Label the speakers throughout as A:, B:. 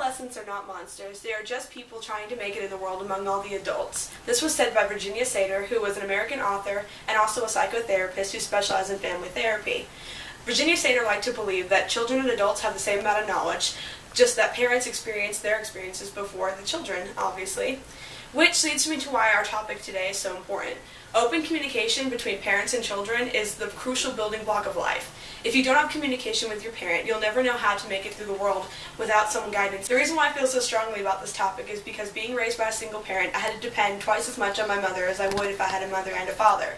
A: Adolescents are not monsters. They are just people trying to make it in the world among all the adults. This was said by Virginia Satir, who was an American author and also a psychotherapist who specialized in family therapy. Virginia Satir liked to believe that children and adults have the same amount of knowledge, just that parents experience their experiences before the children, obviously. Which leads me to why our topic today is so important. Open communication between parents and children is the crucial building block of life. If you don't have communication with your parent, you'll never know how to make it through the world without some guidance. The reason why I feel so strongly about this topic is because being raised by a single parent, I had to depend twice as much on my mother as I would if I had a mother and a father.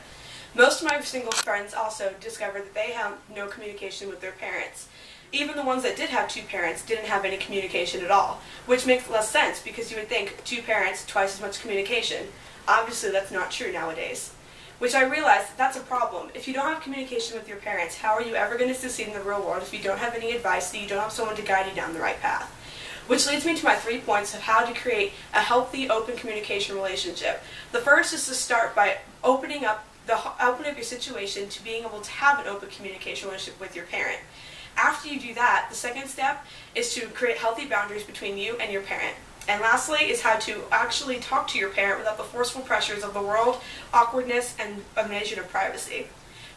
A: Most of my single friends also discovered that they have no communication with their parents. Even the ones that did have two parents didn't have any communication at all, which makes less sense because you would think two parents, twice as much communication. Obviously, that's not true nowadays. Which I realized that's a problem. If you don't have communication with your parents, how are you ever going to succeed in the real world if you don't have any advice, that you don't have someone to guide you down the right path? Which leads me to my 3 points of how to create a healthy, open communication relationship. The first is to start by opening up your situation to being able to have an open communication relationship with your parent. After you do that, the second step is to create healthy boundaries between you and your parent. And lastly is how to actually talk to your parent without the forceful pressures of the world, awkwardness, and invasion of privacy.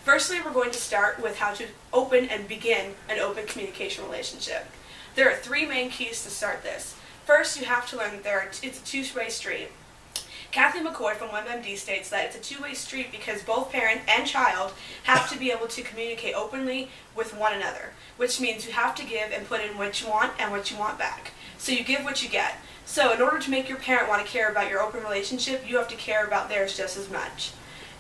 A: Firstly, we're going to start with how to open and begin an open communication relationship. There are 3 main keys to start this. First, you have to learn that it's a two-way street. Kathy McCoy from WebMD states that it's a two-way street because both parent and child have to be able to communicate openly with one another, which means you have to give and put in what you want and what you want back. So you give what you get. So in order to make your parent want to care about your open relationship, you have to care about theirs just as much.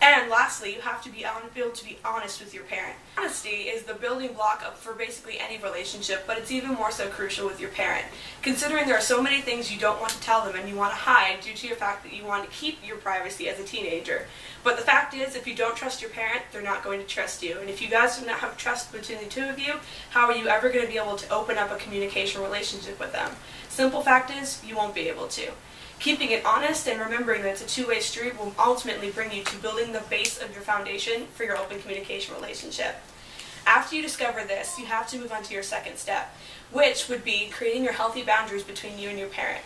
A: And lastly, you have to be able to be honest with your parent. Honesty is the building block for basically any relationship, but it's even more so crucial with your parent. Considering there are so many things you don't want to tell them and you want to hide due to your fact that you want to keep your privacy as a teenager. But the fact is, if you don't trust your parent, they're not going to trust you. And if you guys do not have trust between the two of you, how are you ever going to be able to open up a communication relationship with them? Simple fact is, you won't be able to. Keeping it honest and remembering that it's a two-way street will ultimately bring you to building the base of your foundation for your open communication relationship. After you discover this, you have to move on to your second step, which would be creating your healthy boundaries between you and your parent.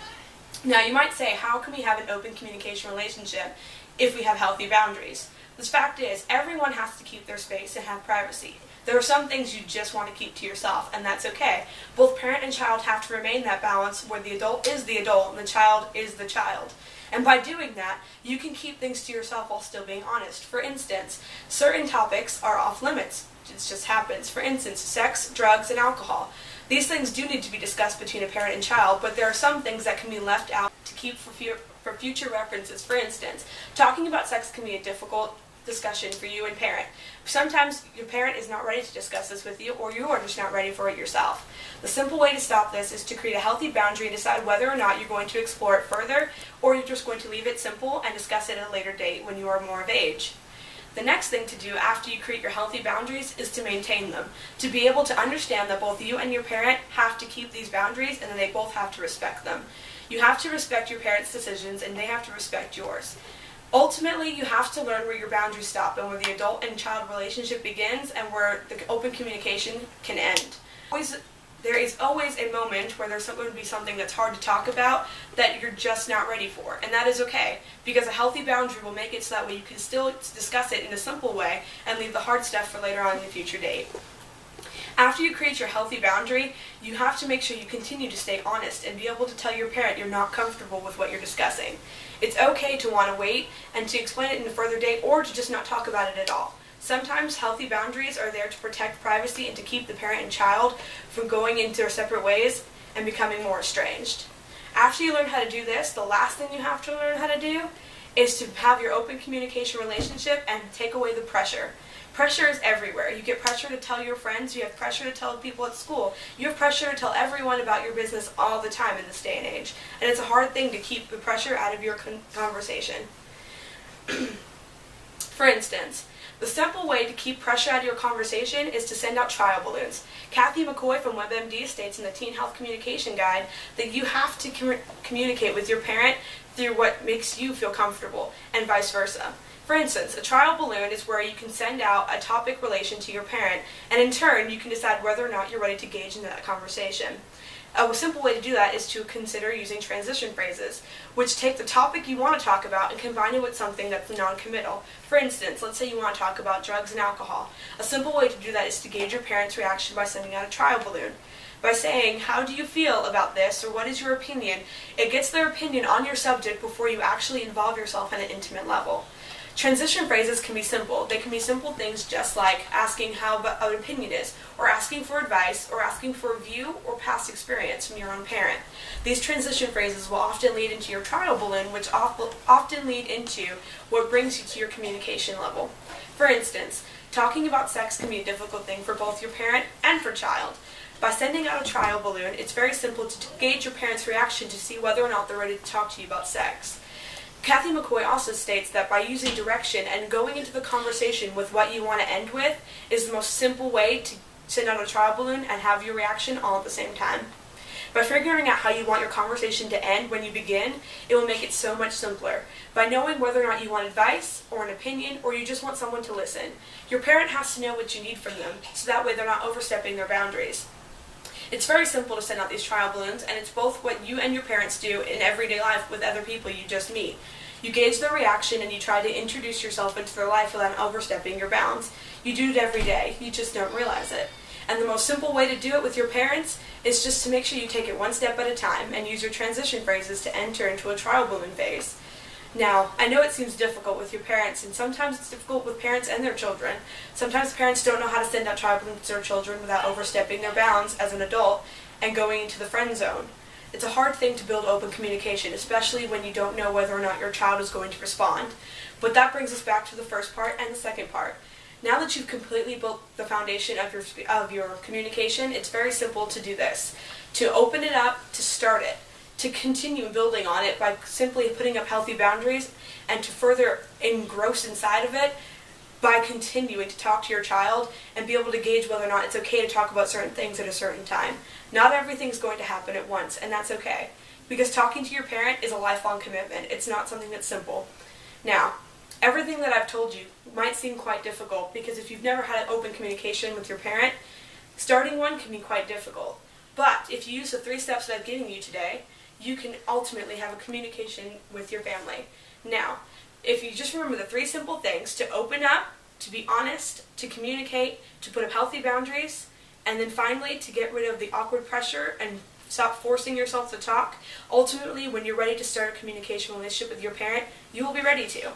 A: Now, you might say, how can we have an open communication relationship if we have healthy boundaries? The fact is, everyone has to keep their space and have privacy. There are some things you just want to keep to yourself, and that's okay. Both parent and child have to remain that balance where the adult is the adult and the child is the child. And by doing that, you can keep things to yourself while still being honest. For instance, certain topics are off limits. It just happens. For instance, sex, drugs, and alcohol. These things do need to be discussed between a parent and child, but there are some things that can be left out to keep for future references. For instance, talking about sex can be a difficult discussion for you and parent. Sometimes your parent is not ready to discuss this with you, or you are just not ready for it yourself. The simple way to stop this is to create a healthy boundary and decide whether or not you're going to explore it further, or you're just going to leave it simple and discuss it at a later date when you are more of age. The next thing to do after you create your healthy boundaries is to maintain them, to be able to understand that both you and your parent have to keep these boundaries and that they both have to respect them. You have to respect your parents' decisions and they have to respect yours. Ultimately, you have to learn where your boundaries stop and where the adult and child relationship begins and where the open communication can end. There is always a moment where there's going to be something that's hard to talk about that you're just not ready for, and that is okay, because a healthy boundary will make it so that way you can still discuss it in a simple way and leave the hard stuff for later on in the future date. After you create your healthy boundary, you have to make sure you continue to stay honest and be able to tell your parent you're not comfortable with what you're discussing. It's okay to want to wait and to explain it in a further date or to just not talk about it at all. Sometimes healthy boundaries are there to protect privacy and to keep the parent and child from going into their separate ways and becoming more estranged. After you learn how to do this, the last thing you have to learn how to do is to have your open communication relationship and take away the pressure. Pressure is everywhere. You get pressure to tell your friends, you have pressure to tell people at school, you have pressure to tell everyone about your business all the time in this day and age. And it's a hard thing to keep the pressure out of your conversation. For instance, the simple way to keep pressure out of your conversation is to send out trial balloons. Kathy McCoy from WebMD states in the Teen Health Communication Guide that you have to communicate with your parent through what makes you feel comfortable, and vice versa. For instance, a trial balloon is where you can send out a topic relation to your parent, and in turn you can decide whether or not you're ready to engage in that conversation. A simple way to do that is to consider using transition phrases, which take the topic you want to talk about and combine it with something that's non-committal. For instance, let's say you want to talk about drugs and alcohol. A simple way to do that is to gauge your parents' reaction by sending out a trial balloon. By saying, "How do you feel about this?" or "What is your opinion?" it gets their opinion on your subject before you actually involve yourself at an intimate level. Transition phrases can be simple. They can be simple things just like asking how an opinion is, or asking for advice, or asking for a view or past experience from your own parent. These transition phrases will often lead into your trial balloon, which often lead into what brings you to your communication level. For instance, talking about sex can be a difficult thing for both your parent and for child. By sending out a trial balloon, it's very simple to gauge your parents' reaction to see whether or not they're ready to talk to you about sex. Kathy McCoy also states that by using direction and going into the conversation with what you want to end with is the most simple way to send out a trial balloon and have your reaction all at the same time. By figuring out how you want your conversation to end when you begin, it will make it so much simpler. By knowing whether or not you want advice or an opinion or you just want someone to listen, your parent has to know what you need from them so that way they're not overstepping their boundaries. It's very simple to send out these trial balloons, and it's both what you and your parents do in everyday life with other people you just meet. You gauge their reaction and you try to introduce yourself into their life without overstepping your bounds. You do it every day, you just don't realize it. And the most simple way to do it with your parents is just to make sure you take it one step at a time and use your transition phrases to enter into a trial balloon phase. Now, I know it seems difficult with your parents, and sometimes it's difficult with parents and their children. Sometimes parents don't know how to send out trial balloons to their children without overstepping their bounds as an adult and going into the friend zone. It's a hard thing to build open communication, especially when you don't know whether or not your child is going to respond. But that brings us back to the first part and the second part. Now that you've completely built the foundation of your communication, it's very simple to do this. To open it up, to start it. To continue building on it by simply putting up healthy boundaries, and to further engross inside of it by continuing to talk to your child and be able to gauge whether or not it's okay to talk about certain things at a certain time. Not everything's going to happen at once, and that's okay. Because talking to your parent is a lifelong commitment. It's not something that's simple. Now, everything that I've told you might seem quite difficult because if you've never had open communication with your parent, starting one can be quite difficult. But if you use the 3 steps that I've given you today, you can ultimately have a communication with your family. Now, if you just remember the 3 simple things: to open up, to be honest, to communicate, to put up healthy boundaries, and then finally to get rid of the awkward pressure and stop forcing yourself to talk, ultimately when you're ready to start a communication relationship with your parent, you will be ready to.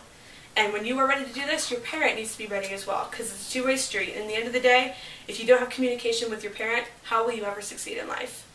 A: And when you are ready to do this, your parent needs to be ready as well, because it's a two-way street. And at the end of the day, if you don't have communication with your parent, how will you ever succeed in life?